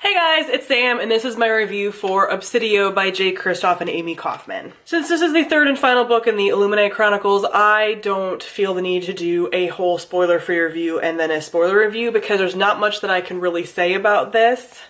Hey guys, it's Sam, and this is my review for Obsidio by Kristoff and Amie Kaufmann. Since this is the third and final book in the Illuminae Chronicles, I don't feel the need to do a whole spoiler-free review and then a spoiler review because there's not much that I can really say about this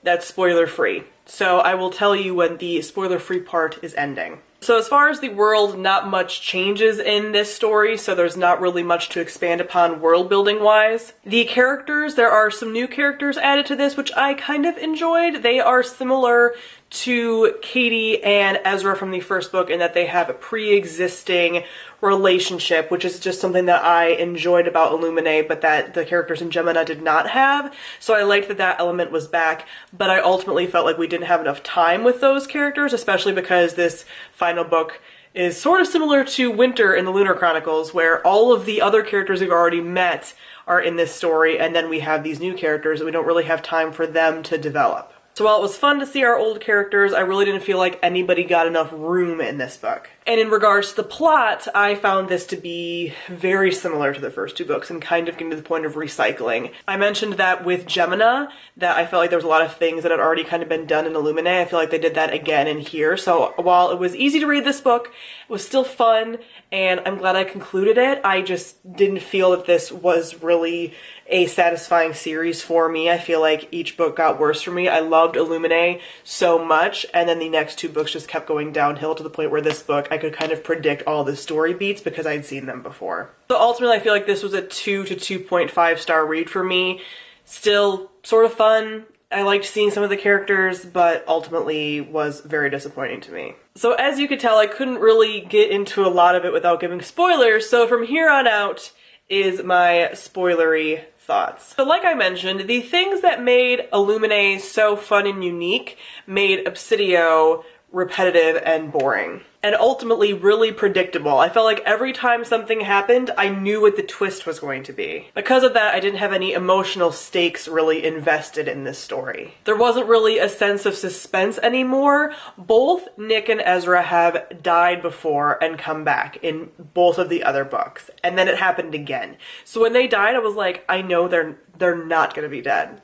that's spoiler-free. So I will tell you when the spoiler-free part is ending. So as far as the world, not much changes in this story, so there's not really much to expand upon world building wise. The characters, there are some new characters added to this, which I kind of enjoyed. They are similar to Katie and Ezra from the first book in that they have a pre-existing relationship, which is just something that I enjoyed about Illuminae, but that the characters in Gemina did not have. So I liked that that element was back, but I ultimately felt like we didn't have enough time with those characters, especially because this final book is sort of similar to Winter in the Lunar Chronicles, where all of the other characters we've already met are in this story, and then we have these new characters and we don't really have time for them to develop. So while it was fun to see our old characters, I really didn't feel like anybody got enough room in this book. And in regards to the plot, I found this to be very similar to the first two books and kind of getting to the point of recycling. I mentioned that with Gemina, that I felt like there was a lot of things that had already kind of been done in Illuminae. I feel like they did that again in here. So while it was easy to read this book, it was still fun, and I'm glad I concluded it. I just didn't feel that this was really a satisfying series for me. I feel like each book got worse for me. I loved Illuminae so much, and then the next two books just kept going downhill to the point where this book, I could kind of predict all the story beats because I'd seen them before. So ultimately, I feel like this was a 2 to 2.5 star read for me. Still sort of fun. I liked seeing some of the characters, but ultimately was very disappointing to me. So as you could tell, I couldn't really get into a lot of it without giving spoilers, so from here on out is my spoilery thoughts. So like I mentioned, the things that made Illuminae so fun and unique made Obsidio repetitive and boring. And ultimately really predictable. I felt like every time something happened, I knew what the twist was going to be. Because of that, I didn't have any emotional stakes really invested in this story. There wasn't really a sense of suspense anymore. Both Nick and Ezra have died before and come back in both of the other books. And then it happened again. So when they died, I was like, I know they're not gonna be dead.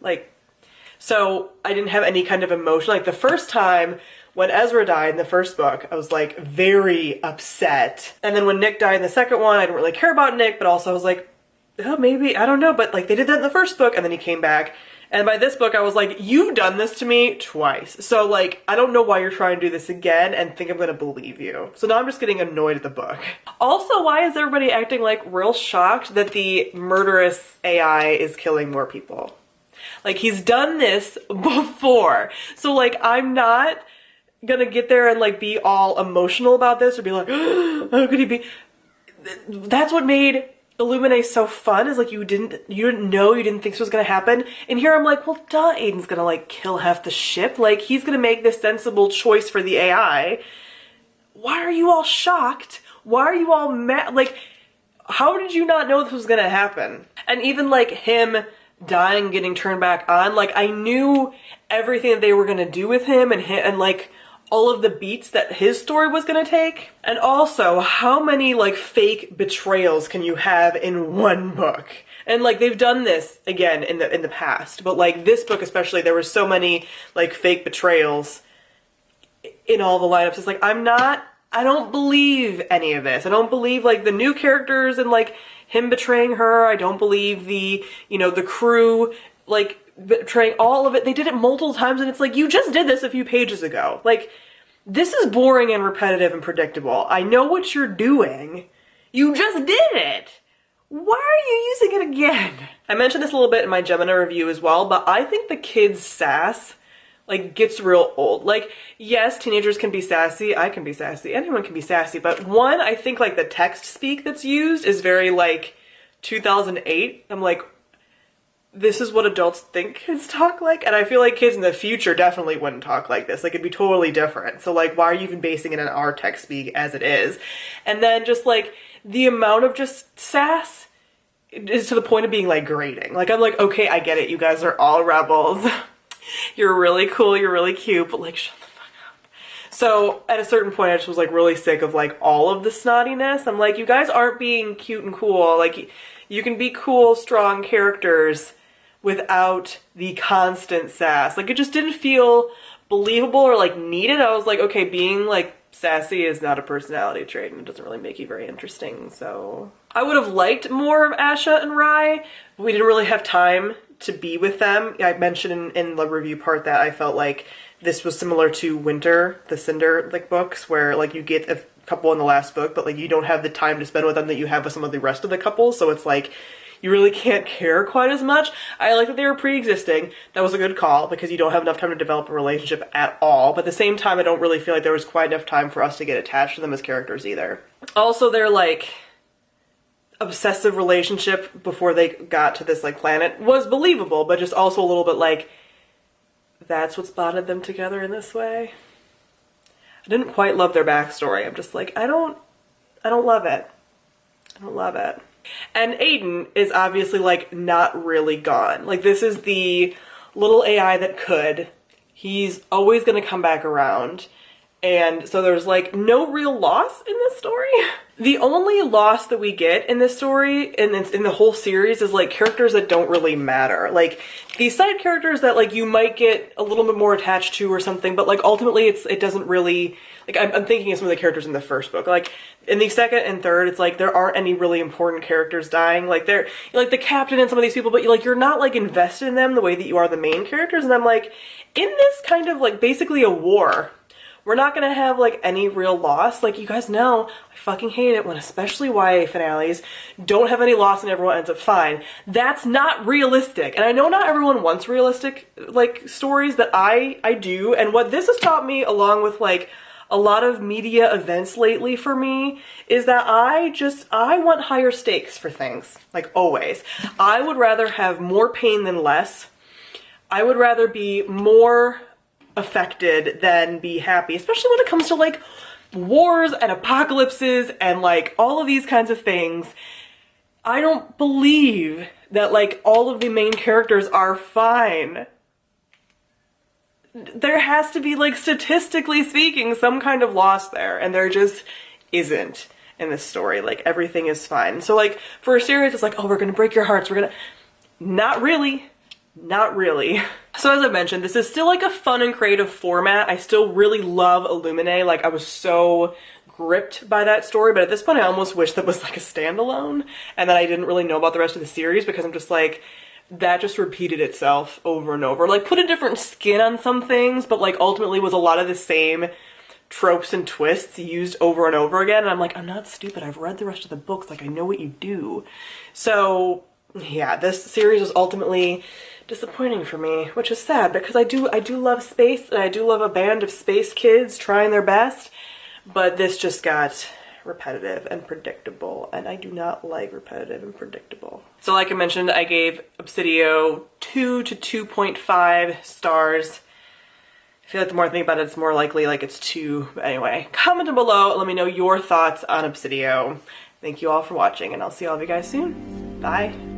So I didn't have any kind of emotion. Like the first time, when Ezra died in the first book, I was like very upset. And then when Nick died in the second one, I didn't really care about Nick, but also I was like, oh, maybe, I don't know. But like they did that in the first book and then he came back. And by this book, I was like, you've done this to me twice. So like, I don't know why you're trying to do this again and think I'm gonna believe you. So now I'm just getting annoyed at the book. Also, why is everybody acting like real shocked that the murderous AI is killing more people? Like he's done this before. So like, I'm not gonna get there and like be all emotional about this or be like, oh, how could he be? That's what made Illuminae so fun, is like you didn't know, you didn't think this was gonna happen. And here I'm like, well duh, Aiden's gonna like kill half the ship. Like he's gonna make this sensible choice for the AI. Why are you all shocked? Why are you all mad? Like, how did you not know this was gonna happen? And even like him dying, getting turned back on, like I knew everything that they were gonna do with him and like all of the beats that his story was gonna take. And also, how many like fake betrayals can you have in one book? And like they've done this again in the past, but like this book especially, there were so many like fake betrayals in all the lineups. It's like I don't believe any of this. I don't believe like the new characters and like him betraying her. I don't believe the crew like betraying all of it. They did it multiple times and it's like, you just did this a few pages ago. Like, this is boring and repetitive and predictable. I know what you're doing. You just did it. Why are you using it again? I mentioned this a little bit in my Gemina review as well, but I think the kids' sass like gets real old. Like, yes, teenagers can be sassy. I can be sassy. Anyone can be sassy. But one, I think like the text speak that's used is very like 2008. I'm like, this is what adults think kids talk like, and I feel like kids in the future definitely wouldn't talk like this. Like, it'd be totally different. So like, why are you even basing it on our text speak as it is? And then just like the amount of just sass is to the point of being like grating. Like, I'm like, okay, I get it. You guys are all rebels. You're really cool. You're really cute, but like, shut the fuck up. So at a certain point, I just was like really sick of like all of the snottiness. I'm like, you guys aren't being cute and cool. Like, you can be cool, strong characters, without the constant sass. Like, it just didn't feel believable or like needed. I was like, okay, being like sassy is not a personality trait and it doesn't really make you very interesting. So I would have liked more of Asha and Rai, but we didn't really have time to be with them. I mentioned in the review part that I felt like this was similar to Winter, the Cinder like books, where like you get a couple in the last book, but like you don't have the time to spend with them that you have with some of the rest of the couples. So it's like you really can't care quite as much. I like that they were pre-existing. That was a good call because you don't have enough time to develop a relationship at all. But at the same time, I don't really feel like there was quite enough time for us to get attached to them as characters either. Also, their like obsessive relationship before they got to this like planet was believable, but just also a little bit like, that's what's bonded them together in this way. I didn't quite love their backstory. I'm just like, I don't love it. I don't love it. And Aiden is obviously like not really gone. Like, this is the little AI that could. He's always gonna come back around. And so there's like no real loss in this story. The only loss that we get in this story, in the whole series, is like characters that don't really matter. Like these side characters that like you might get a little bit more attached to or something, but like ultimately it doesn't really, like I'm thinking of some of the characters in the first book. Like in the second and third, it's like there aren't any really important characters dying. Like they're like the captain and some of these people, but you're not like invested in them the way that you are the main characters. And I'm like, in this kind of like basically a war, we're not gonna have like any real loss. Like, you guys know, I fucking hate it when especially YA finales don't have any loss and everyone ends up fine. That's not realistic. And I know not everyone wants realistic like stories, but I do. And what this has taught me, along with like a lot of media events lately for me, is that I want higher stakes for things. Like, always. I would rather have more pain than less. I would rather be more affected than be happy, especially when it comes to like wars and apocalypses and like all of these kinds of things. I don't believe that like all of the main characters are fine. There has to be, like, statistically speaking, some kind of loss there, and there just isn't in this story. Like, everything is fine. So like for a series, it's like, oh, we're gonna break your hearts, we're gonna, not really. Not really. So as I mentioned, this is still like a fun and creative format. I still really love Illuminae. Like, I was so gripped by that story, but at this point I almost wish that was like a standalone and that I didn't really know about the rest of the series, because I'm just like, that just repeated itself over and over. Like, put a different skin on some things, but like ultimately was a lot of the same tropes and twists used over and over again. And I'm like, I'm not stupid. I've read the rest of the books. Like, I know what you do. So yeah, this series was ultimately disappointing for me, which is sad because I do love space, and I do love a band of space kids trying their best, but this just got repetitive and predictable, and I do not like repetitive and predictable. So like I mentioned, I gave Obsidio 2 to 2.5 stars. I feel like the more I think about it, it's more likely like it's 2. But anyway, comment down below and let me know your thoughts on Obsidio. Thank you all for watching, and I'll see all of you guys soon. Bye.